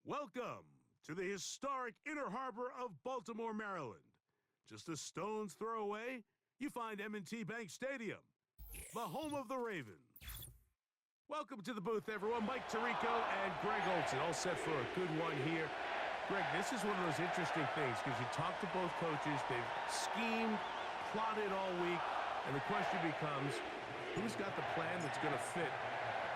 Welcome to the historic Inner Harbor of Baltimore, Maryland. Just a stone's throw away, you find M&T Bank Stadium, the home of the Ravens. Welcome to the booth, everyone. Mike Tirico and Greg Olson, all set for a good one here. Greg, this is one of those interesting things because you talk to both coaches. They've schemed, plotted all week, and the question becomes, who's got the plan that's going to fit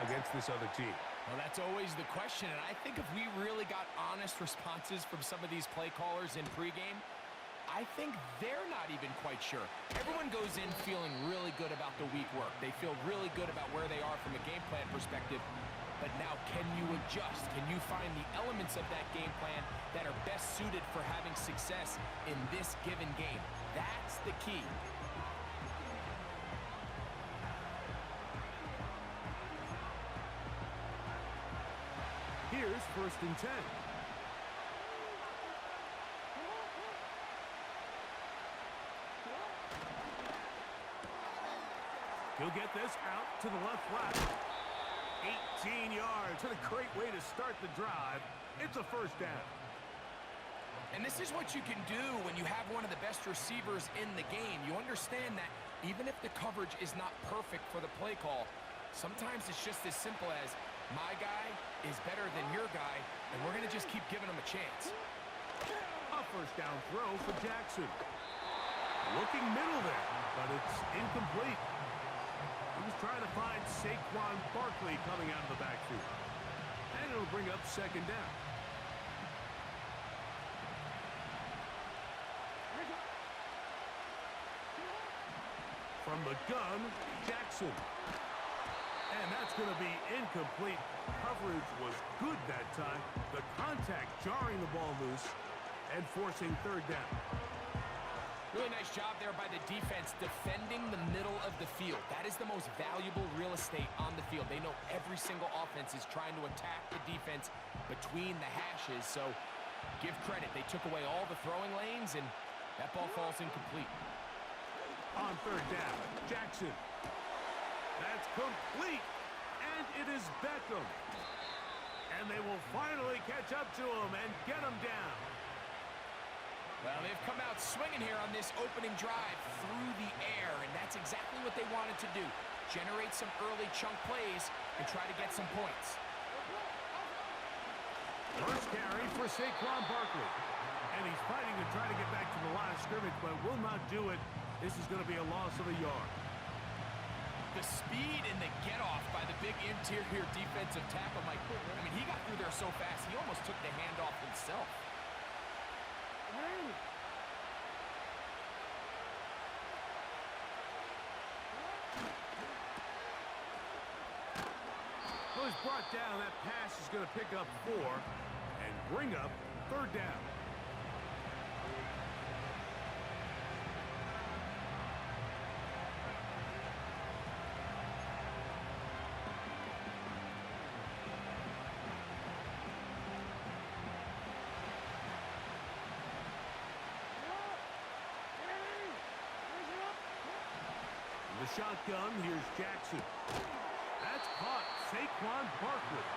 against this other team? Well, that's always the question, and I think if we really got honest responses from some of these play callers in pregame, I think they're not even quite sure. Everyone goes in feeling really good about the week work. They feel really good about where they are from a game plan perspective. But now, can you adjust? Can you find the elements of that game plan that are best suited for having success in this given game? That's the key. Here's 1st and 10. He'll get this out to the left flat. 18 yards. What a great way to start the drive. It's a first down. And this is what you can do when you have one of the best receivers in the game. You understand that even if the coverage is not perfect for the play call, sometimes it's just as simple as, my guy is better than your guy, and we're going to just keep giving him a chance. A first down throw for Jackson. Looking middle there, but it's incomplete. He was trying to find Saquon Barkley coming out of the backfield. And it'll bring up 2nd down. From the gun, Jackson. And that's going to be incomplete. Coverage was good that time. The contact jarring the ball loose and forcing 3rd down. Really nice job there by the defense defending the middle of the field. That is the most valuable real estate on the field. They know every single offense is trying to attack the defense between the hashes. So give credit. They took away all the throwing lanes, and that ball falls incomplete. On 3rd down, Jackson. That's complete, and it is Beckham. And they will finally catch up to him and get him down. Well, they've come out swinging here on this opening drive through the air, and that's exactly what they wanted to do. Generate some early chunk plays and try to get some points. First carry for Saquon Barkley. And he's fighting to try to get back to the line of scrimmage, but will not do it. This is going to be a loss of a yard. The speed and the get-off by the big interior defensive tackle, Mike. I mean, he got through there so fast, he almost took the handoff himself. Well, he's brought down. That pass is going to pick up 4 and bring up 3rd down. The shotgun, here's Jackson. That's caught, Saquon Barkley.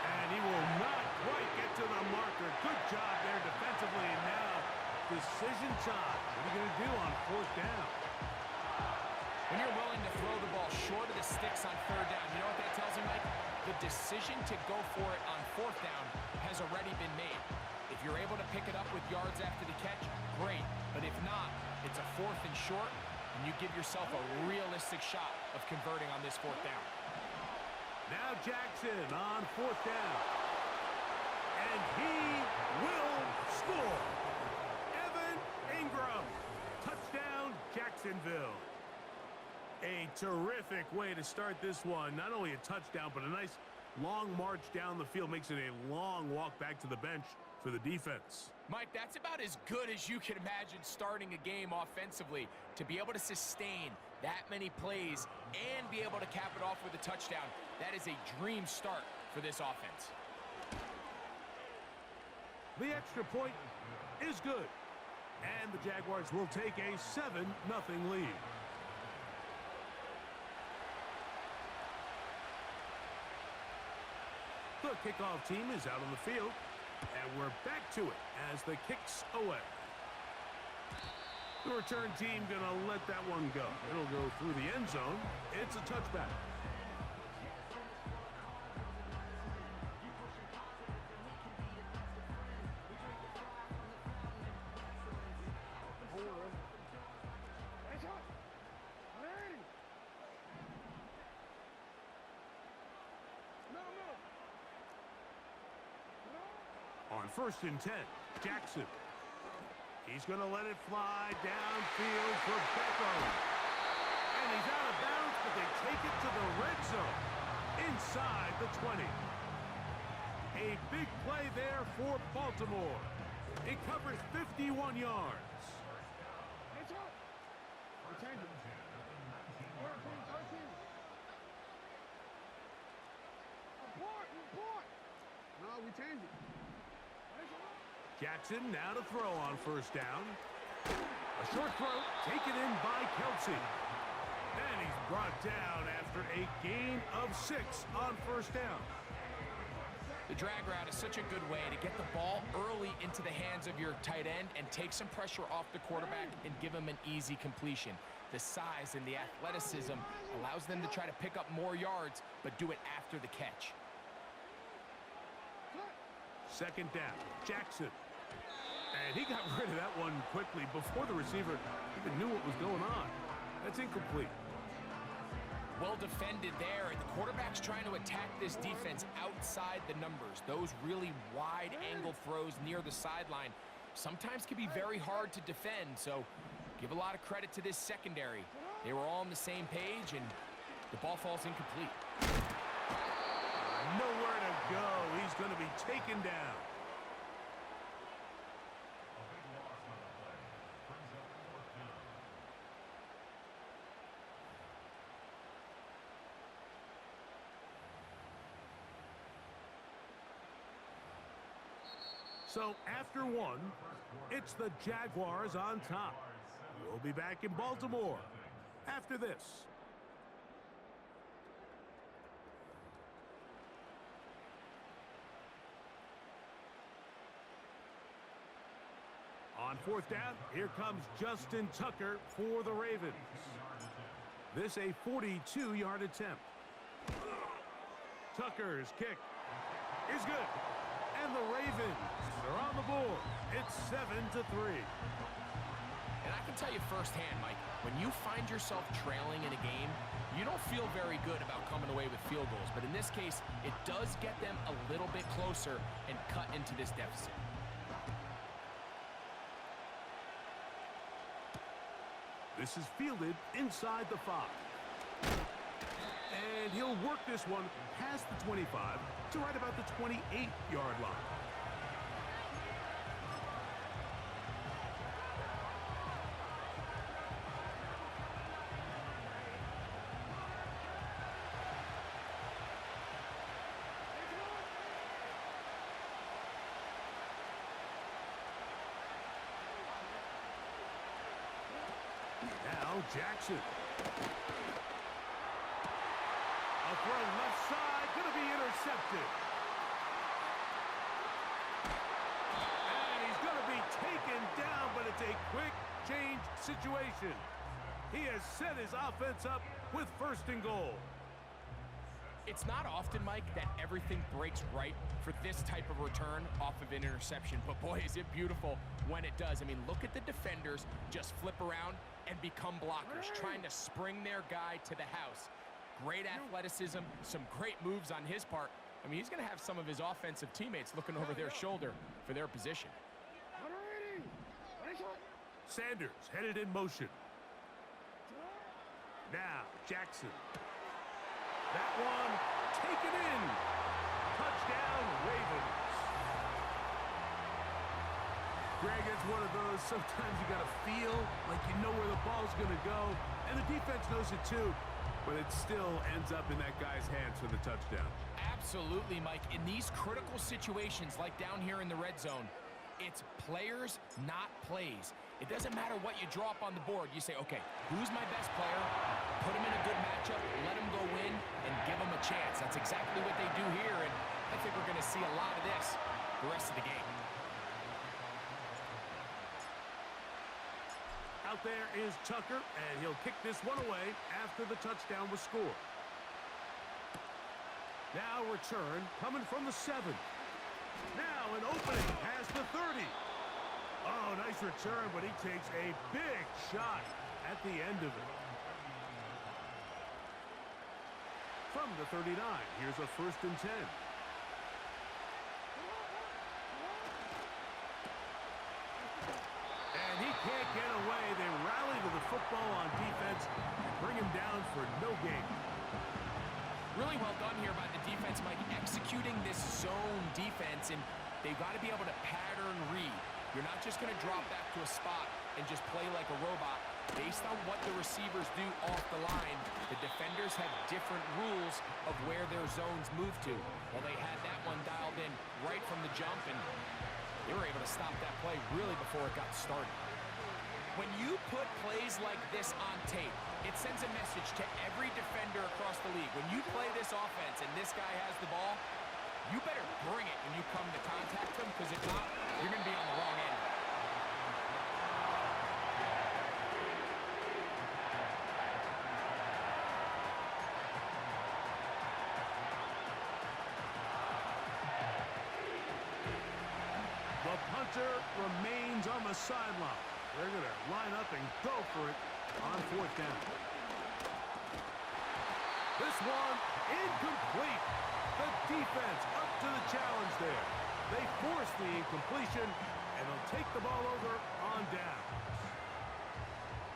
And he will not quite get to the marker. Good job there defensively, and now decision time. What are you going to do on 4th down? When you're willing to throw the ball short of the sticks on 3rd down, you know what that tells me, Mike? The decision to go for it on 4th down has already been made. If you're able to pick it up with yards after the catch, great. But if not, it's a 4th and short, and you give yourself a realistic shot of converting on this 4th down. Now Jackson on 4th down. And he will score. Evan Ingram. Touchdown, Jacksonville. A terrific way to start this one. Not only a touchdown, but a nice long march down the field. Makes it a long walk back to the bench for the defense. Mike, that's about as good as you can imagine starting a game offensively. To be able to sustain that many plays and be able to cap it off with a touchdown, that is a dream start for this offense. The extra point is good. And the Jaguars will take a 7-0 lead. The kickoff team is out on the field, and we're back to it as the kick's away. The return team gonna let that one go. It'll go through the end zone. It's a touchback. On 1st and 10, Jackson. He's going to let it fly downfield for Beckham. And he's out of bounds, but they take it to the red zone inside the 20. A big play there for Baltimore. It covers 51 yards. No, we changed it. Jackson now to throw on 1st down. A short throw taken in by Kelsey. And he's brought down after a gain of 6 on 1st down. The drag route is such a good way to get the ball early into the hands of your tight end and take some pressure off the quarterback and give him an easy completion. The size and the athleticism allows them to try to pick up more yards, but do it after the catch. 2nd down, Jackson. And he got rid of that one quickly before the receiver even knew what was going on. That's incomplete. Well defended there, and the quarterback's trying to attack this defense outside the numbers. Those really wide angle throws near the sideline sometimes can be very hard to defend, so give a lot of credit to this secondary. They were all on the same page, and the ball falls incomplete. Nowhere to go. He's going to be taken down. So after one, it's the Jaguars on top. We'll be back in Baltimore after this. On 4th down, here comes Justin Tucker for the Ravens. This a 42-yard attempt. Tucker's kick is good. And the Ravens are on the board. It's 7-3. And I can tell you firsthand, Mike, when you find yourself trailing in a game, you don't feel very good about coming away with field goals. But in this case, it does get them a little bit closer and cut into this deficit. This is fielded inside the 5. And he'll work this one past the 25 to right about the 28-yard line. Now Jackson. A throw left side, going to be intercepted. And he's going to be taken down, but it's a quick change situation. He has set his offense up with 1st and goal. It's not often, Mike, that everything breaks right for this type of return off of an interception. But boy, is it beautiful when it does. I mean, look at the defenders just flip around and become blockers, trying to spring their guy to the house. Great athleticism, some great moves on his part. I mean, he's going to have some of his offensive teammates looking over their shoulder for their position. Sanders headed in motion. Now, Jackson. That one taken in. Touchdown, Ravens. Greg, it's one of those, sometimes you got to feel like you know where the ball's going to go, and the defense knows it too, but it still ends up in that guy's hands for the touchdown. Absolutely, Mike. In these critical situations, like down here in the red zone, it's players, not plays. It doesn't matter what you draw up on the board. You say, okay, who's my best player? Put him in a good matchup, let him go in, and give him a chance. That's exactly what they do here, and I think we're see a lot of this the rest of the game. Out there is Tucker, and he'll kick this one away after the touchdown was scored. Now return coming from the 7. Now an opening past the 30. Oh, nice return, but he takes a big shot at the end of it. From the 39, here's a 1st and 10. And he can't get away. They rally to the football on defense and bring him down for no gain. Really well done here by the defense, Mike, executing this zone defense, and they've got to be able to pattern read. You're not just going to drop back to a spot and just play like a robot. Based on what the receivers do off the line, the defenders have different rules of where their zones move to. Well, they had that one dialed in right from the jump, and they were able to stop that play really before it got started. When you put plays like this on tape, it sends a message to every defender across the league. When you play this offense and this guy has the ball, you better bring it when you come to contact him, because if not, you're going to be on the wrong end. The punter remains on the sideline. They're going to line up and go for it on 4th down. This one incomplete. The defense up to the challenge there. They force the incompletion, and they'll take the ball over on downs.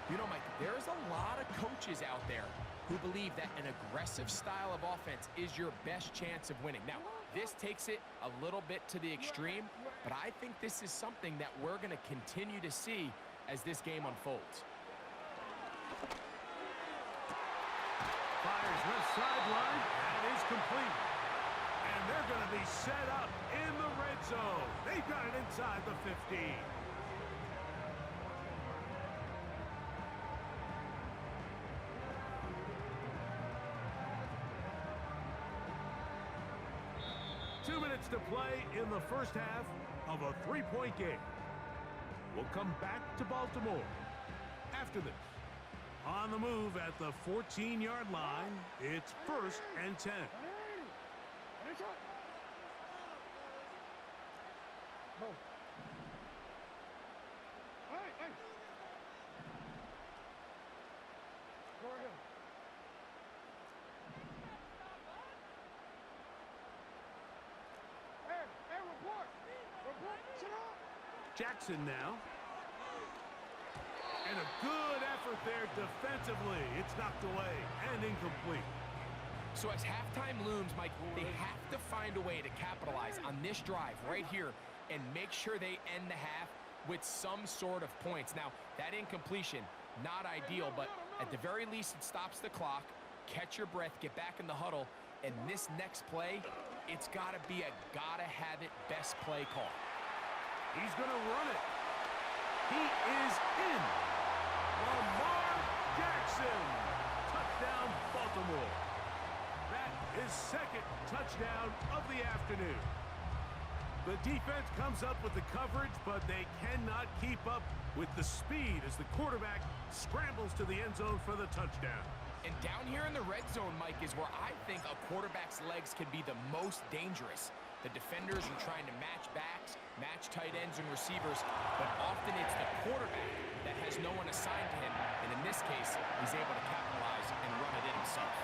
You know, Mike, there's a lot of coaches out there who believe that an aggressive style of offense is your best chance of winning. Now, this takes it a little bit to the extreme, but I think this is something that we're going to continue to see as this game unfolds. Fires left sideline. That is complete. And they're going to be set up in the red zone. They've got it inside the 15. Two minutes to play in the first half of a 3-point game. We'll come back to Baltimore after this. On the move at the 14-yard line, it's 1st and 10. Jackson now. And a good effort there defensively. It's knocked away and incomplete. So as halftime looms, Mike, they have to find a way to capitalize on this drive right here and make sure they end the half with some sort of points. Now, that incompletion, not ideal, but at the very least it stops the clock. Catch your breath, get back in the huddle, and this next play, it's got to be a gotta-have-it best play call. He's going to run it. He is in. Lamar Jackson. Touchdown, Baltimore. That is 2nd touchdown of the afternoon. The defense comes up with the coverage, but they cannot keep up with the speed as the quarterback scrambles to the end zone for the touchdown. And down here in the red zone, Mike, is where I think a quarterback's legs can be the most dangerous. The defenders are trying to match backs, match tight ends and receivers, but often it's the quarterback that has no one assigned to him, and in this case, he's able to capitalize and run it in himself.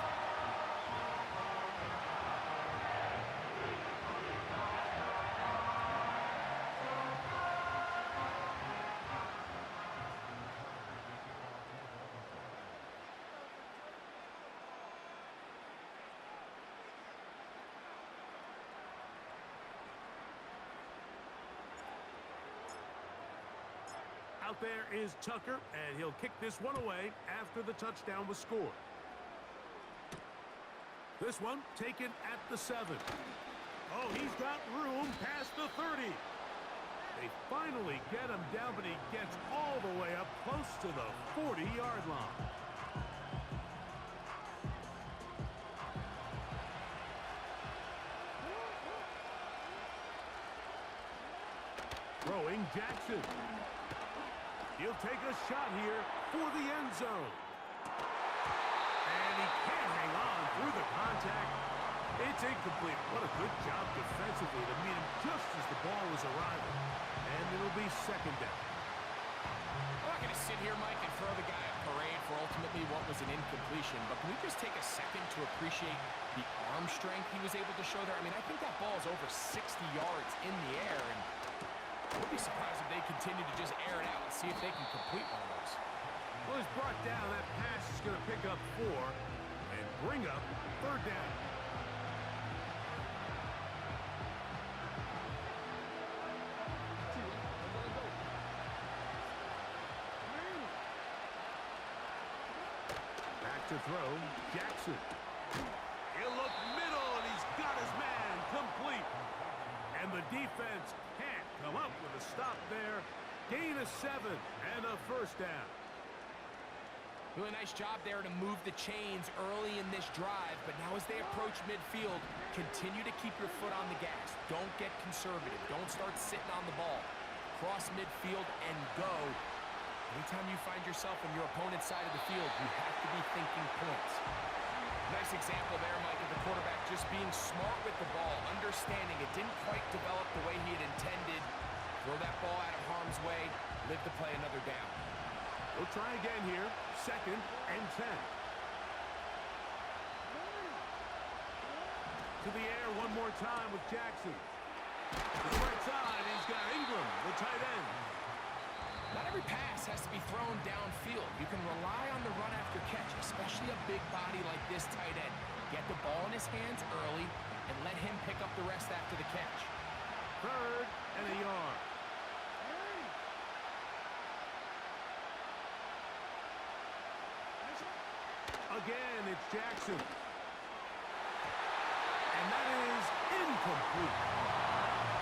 Out there is Tucker, and he'll kick this one away after the touchdown was scored. This one taken at the 7. Oh, he's got room past the 30. They finally get him down, but he gets all the way up close to the 40-yard line. Throwing Jackson. He'll take a shot here for the end zone. And he can't hang on through the contact. It's incomplete. What a good job defensively to meet him just as the ball was arriving. And it'll be second down. I'm not going to sit here, Mike, and throw the guy a parade for ultimately what was an incompletion, but can we just take a second to appreciate the arm strength he was able to show there? I mean, I think that ball is over 60 yards in the air, and I would be surprised if they continue to just air it out and see if they can complete one of those. Well, it's brought down. That pass is going to pick up 4 and bring up third down. To throw, Jackson. He'll look middle, and he's got his man complete. And the defense can't come up with a stop there. Gain of 7 and a first down. Doing a nice job there to move the chains early in this drive, but now as they approach midfield, continue to keep your foot on the gas. Don't get conservative. Don't start sitting on the ball. Cross midfield and go. Anytime you find yourself on your opponent's side of the field, you have to be thinking points. Nice example there, Mike, of the quarterback just being smart with the ball, understanding it didn't quite develop the way he had intended. Throw that ball out of harm's way, live to play another down. We'll try again here, second and 10. To the air one more time with Jackson. To the right side, he's got Ingram, the tight end. Not every pass has to be thrown downfield. You can rely on the run after catch, especially a big body like this tight end. Get the ball in his hands early and let him pick up the rest after the catch. Third and a yard. Again, it's Jackson. And that is incomplete.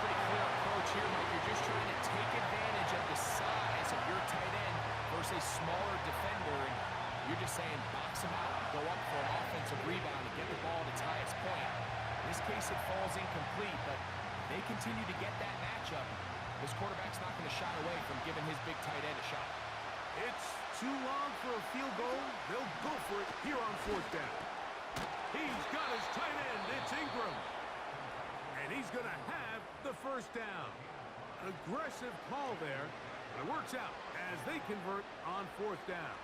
Pretty clear approach here, Mike. You're just trying to take advantage of the size of your tight end versus a smaller defender, and you're just saying box him out, go up for an offensive rebound and get the ball at its highest point. In this case, it falls incomplete, but they continue to get that matchup. This quarterback's not going to shy away from giving his big tight end a shot. It's too long for a field goal. They'll go for it here on fourth down. He's got his tight end. It's Ingram. And he's going to have the first down. Aggressive call there. But it works out as they convert on fourth down.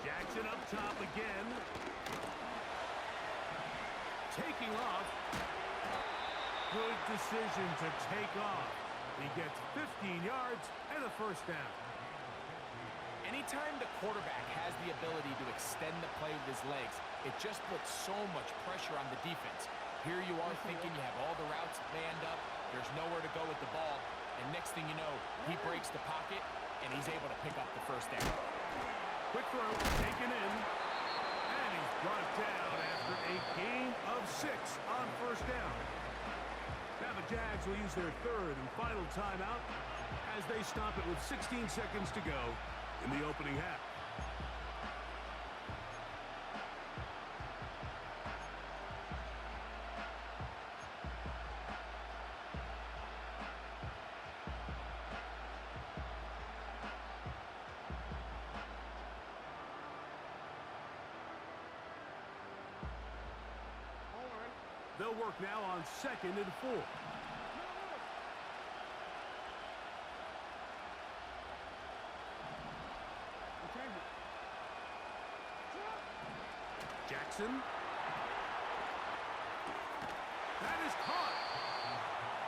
Jackson up top again. Taking off. Good decision to take off. He gets 15 yards and a first down. Anytime the quarterback has the ability to extend the play with his legs, it just puts so much pressure on the defense. Here you are thinking you have all the routes manned up, there's nowhere to go with the ball, and next thing you know, he breaks the pocket, and he's able to pick up the first down. Quick throw, taken in, and he's brought down after a gain of 6 on first down. Now the Jags will use their third and final timeout as they stop it with 16 seconds to go in the opening half. They'll work now on 2nd and 4. Jackson. That is caught.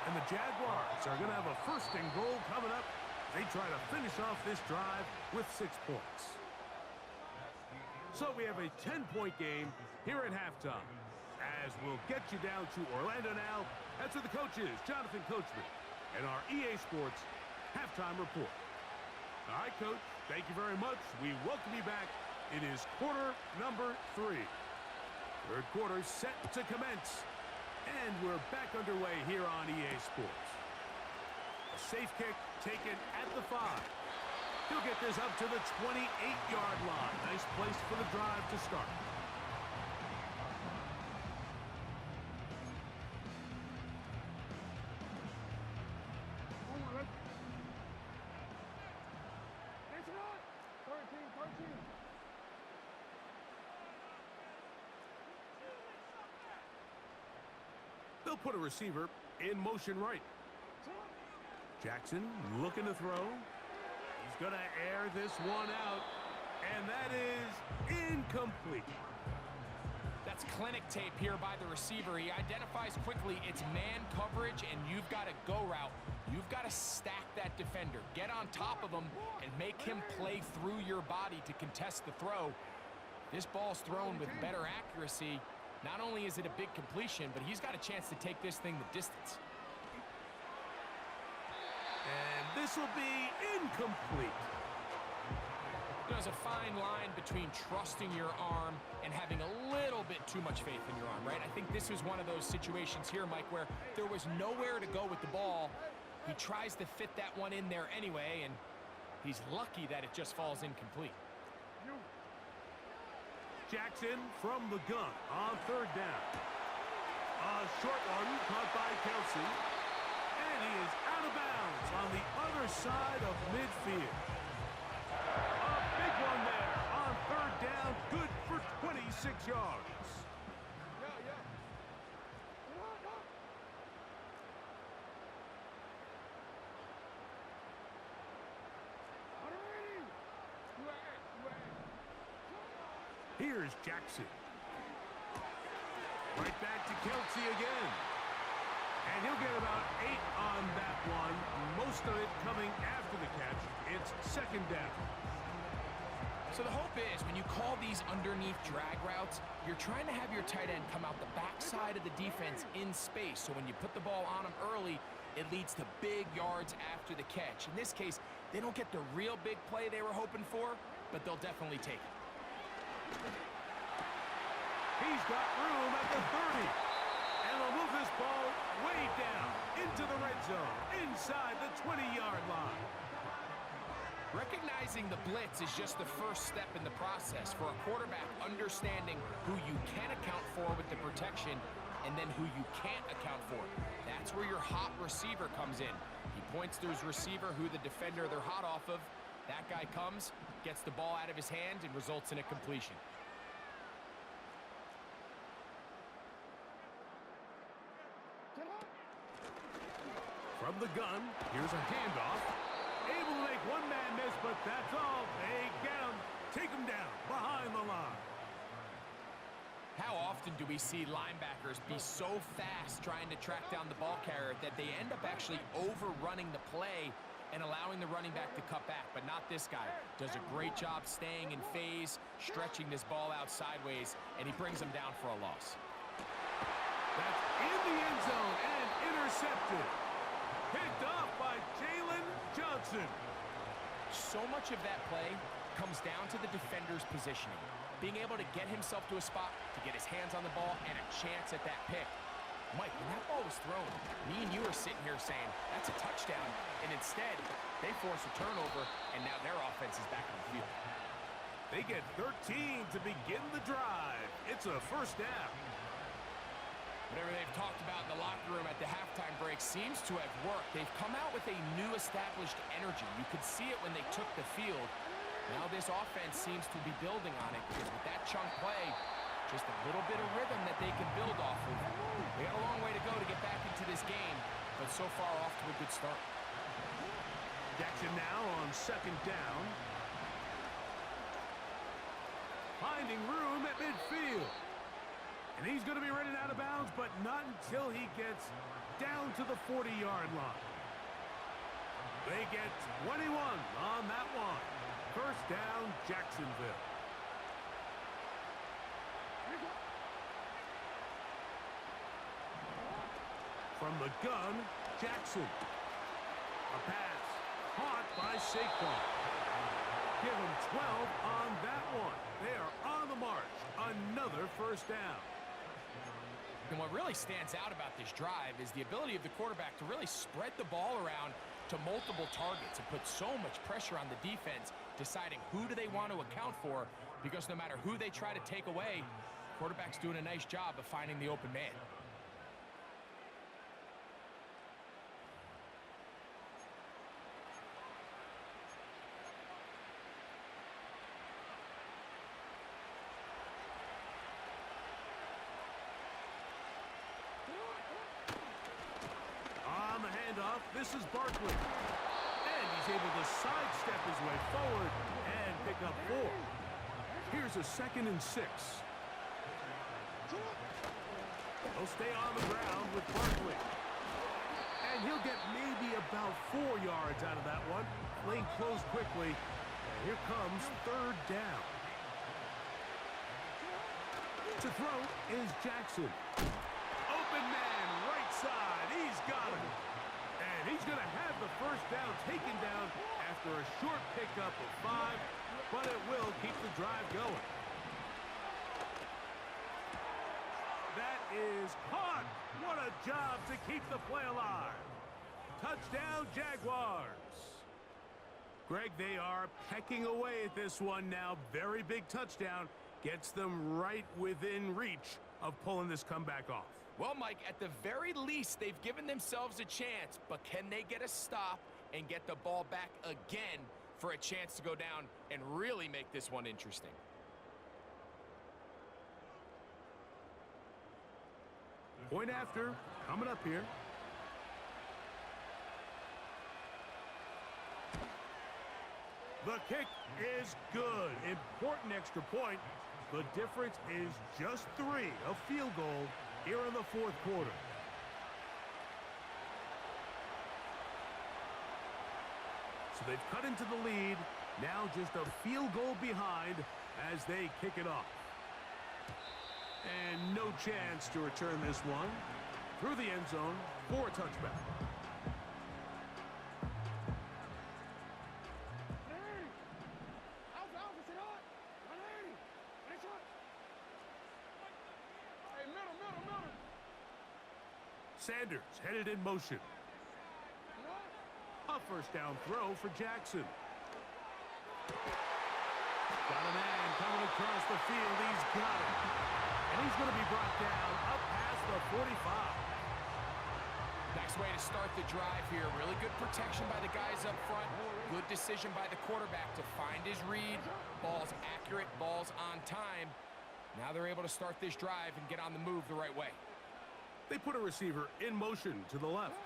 And the Jaguars are going to have a first and goal coming up. They try to finish off this drive with 6 points. So we have a 10-point game here at halftime. As we'll get you down to Orlando now. That's where the coach is, Jonathan Coachman, and our EA Sports halftime report. All right, Coach, thank you very much. We welcome you back. It is quarter number 3. Third quarter set to commence. And we're back underway here on EA Sports. A safe kick taken at the 5. He'll get this up to the 28-yard line. Nice place for the drive to start. They'll put a receiver in motion right. Jackson looking to throw. He's going to air this one out, and that is incomplete. That's clinic tape here by the receiver. He identifies quickly it's man coverage, and you've got a go route. You've got to stack that defender. Get on top of him and make him play through your body to contest the throw. This ball's thrown with better accuracy. Not only is it a big completion, but he's got a chance to take this thing the distance. And this will be incomplete. There's a fine line between trusting your arm and having a little bit too much faith in your arm, right? I think this was one of those situations here, Mike, where there was nowhere to go with the ball. He tries to fit that one in there anyway, and he's lucky that it just falls incomplete. Jackson from the gun on third down. A short one caught by Kelsey. And he is out of bounds on the other side of midfield. A big one there on third down. Good for 26 yards. Here's Jackson. Right back to Kelsey again. And he'll get about 8 on that one. Most of it coming after the catch. It's second down. So the hope is when you call these underneath drag routes, you're trying to have your tight end come out the backside of the defense in space. So when you put the ball on him early, it leads to big yards after the catch. In this case, they don't get the real big play they were hoping for, but they'll definitely take it. He's got room at the 30. And they'll move this ball way down into the red zone, inside the 20-yard line. Recognizing the blitz is just the first step in the process for a quarterback understanding who you can account for with the protection and then who you can't account for. That's where your hot receiver comes in. He points to his receiver who the defender they're hot off of. That guy comes, gets the ball out of his hand, and results in a completion. From the gun, here's a handoff. Able to make one man miss, but that's all. They get him, take him down behind the line. How often do we see linebackers be so fast trying to track down the ball carrier that they end up actually overrunning the play and allowing the running back to cut back? But not this guy. Does a great job staying in phase, stretching this ball out sideways, and he brings him down for a loss. That's in the end zone and intercepted. Picked off by Jalen Johnson. So much of that play comes down to the defender's positioning. Being able to get himself to a spot, to get his hands on the ball, and a chance at that pick. Mike, when that ball was thrown, me and you were sitting here saying, that's a touchdown. And instead, they force a turnover, and now their offense is back on the field. They get 13 to begin the drive. It's a first down. Whatever they've talked about in the locker room at the halftime break seems to have worked. They've come out with a new established energy. You could see it when they took the field. Now this offense seems to be building on it because with that chunk play, just a little bit of rhythm that they can build off of. They got a long way to go to get back into this game, but so far off to a good start. Jackson now on second down. Finding room at midfield. And he's going to be running out of bounds, but not until he gets down to the 40-yard line. They get 21 on that one. First down, Jacksonville. From the gun, Jackson. A pass caught by Saquon. Give him 12 on that one. They are on the march. Another first down. And what really stands out about this drive is the ability of the quarterback to really spread the ball around to multiple targets and put so much pressure on the defense, deciding who do they want to account for, because no matter who they try to take away, quarterback's doing a nice job of finding the open man. On the handoff, this is Barkley. And he's able to sidestep his way forward and pick up 4. Here's a 2nd and 6. He'll stay on the ground with Barkley. And he'll get maybe about 4 yards out of that one. Lane closed quickly. And here comes 3rd down. To throw is Jackson. Open man, right side. He's got him. And he's going to have the 1st down taken down after a short pickup of 5, but it will keep the drive going. That is caught. What a job to keep the play alive. Touchdown, Jaguars. Greg, they are pecking away at this one now. Very big touchdown. Gets them right within reach of pulling this comeback off. Well, Mike, at the very least, they've given themselves a chance, but can they get a stop and get the ball back again for a chance to go down and really make this one interesting? Point after, coming up here. The kick is good. Important extra point. The difference is just 3, a field goal here in the 4th quarter. So they've cut into the lead. Now just a field goal behind as they kick it off. And no chance to return this one through the end zone for a touchback. Sanders headed in motion. A 1st down throw for Jackson. Got a man coming across the field. He's got him. And he's going to be brought down up past the 45. Nice way to start the drive here. Really good protection by the guys up front. Good decision by the quarterback to find his read. Ball's accurate, ball's on time. Now they're able to start this drive and get on the move the right way. They put a receiver in motion to the left.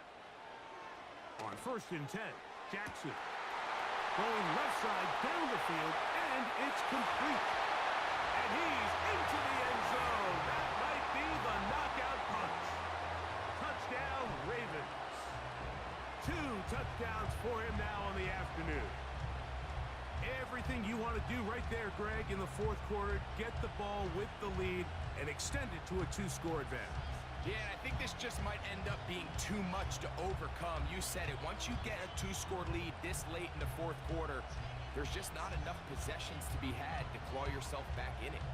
On 1st and 10, Jackson. Going left side down the field, and it's complete. And he's into the end zone. That might be the knockout punch. Touchdown, Ravens. 2 touchdowns for him now on the afternoon. Everything you want to do right there, Greg, in the 4th quarter. Get the ball with the lead and extend it to a 2-score advantage. Yeah, I think this just might end up being too much to overcome. You said it. Once you get a 2-score lead this late in the 4th quarter, there's just not enough possessions to be had to claw yourself back in it.